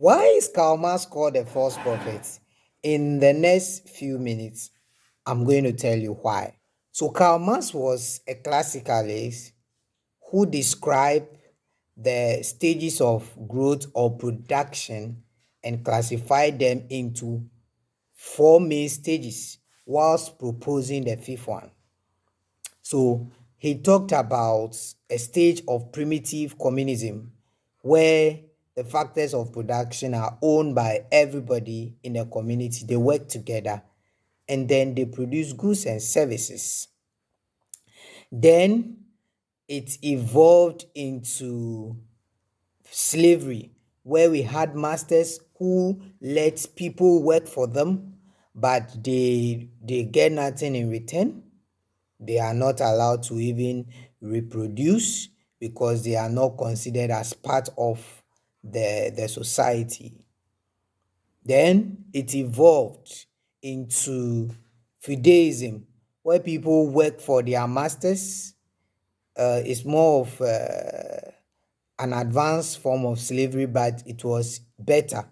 Why is Karl Marx called the false prophet? In the next few minutes, I'm going to tell you why. So, Karl Marx was a classicalist who described the stages of growth or production and classified them into four main stages, whilst proposing the fifth one. So he talked about a stage of primitive communism where the factors of production are owned by everybody in the community. They work together and then they produce goods and services. Then it evolved into slavery, where we had masters who let people work for them, but they get nothing in return. They are not allowed to even reproduce because they are not considered as part of the society. Then it evolved into feudalism, where people work for their masters. It's more of an advanced form of slavery, but it was better,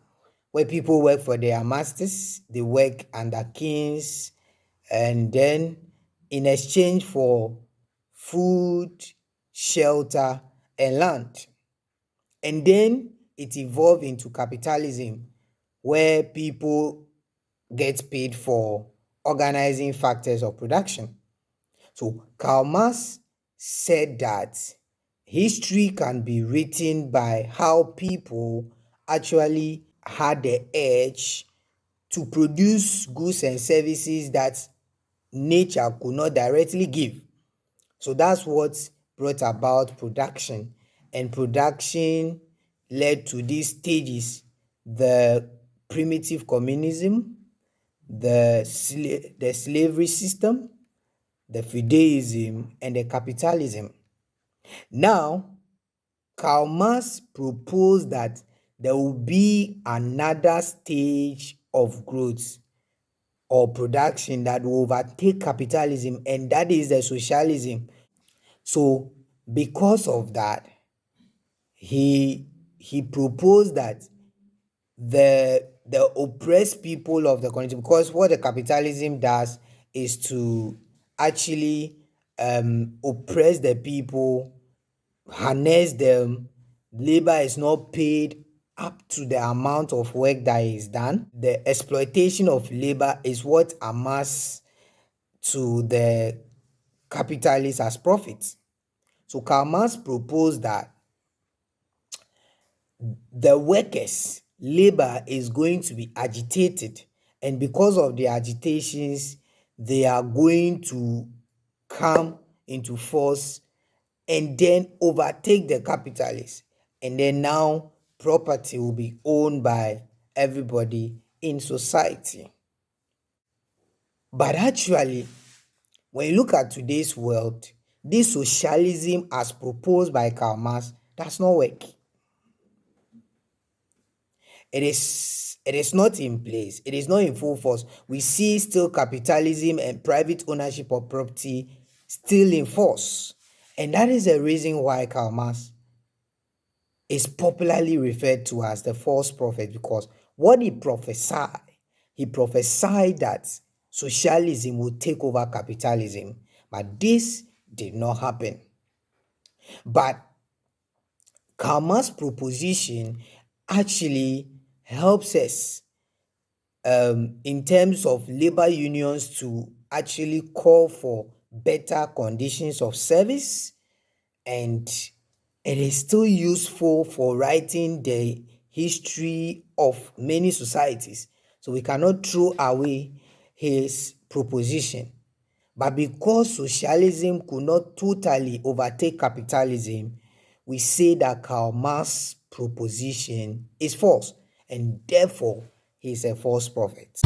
where people work for their masters. They work under kings, and then in exchange for food, shelter, and land. And then it evolved into capitalism, where people get paid for organizing factors of production. So Karl Marx said that history can be written by how people actually had the urge to produce goods and services that nature could not directly give. So that's what brought about production, and production led to these stages: the primitive communism, the slavery system, the feudalism, and the capitalism. Now, Karl Marx proposed that there will be another stage of growth or production that will overtake capitalism, and that is the socialism. So because of that, he proposed that the oppressed people of the country, because what the capitalism does is to actually oppress the people, harness them. Labor is not paid up to the amount of work that is done. The exploitation of labor is what amasses to the capitalists as profits. So Karl Marx proposed that the workers, labor, is going to be agitated, and because of the agitations, they are going to come into force and then overtake the capitalists, and then now property will be owned by everybody in society. But actually, when you look at today's world, this socialism as proposed by Karl Marx does not work. It is not in place. It is not in full force. We see still capitalism and private ownership of property still in force. And that is the reason why Karl Marx is popularly referred to as the false prophet, because what he prophesied that socialism would take over capitalism, but this did not happen. But Karl Marx's proposition actually helps us in terms of labor unions to actually call for better conditions of service, and it is still useful for writing the history of many societies. So we cannot throw away his proposition. But because socialism could not totally overtake capitalism, we say that Karl Marx's proposition is false, and therefore he is a false prophet.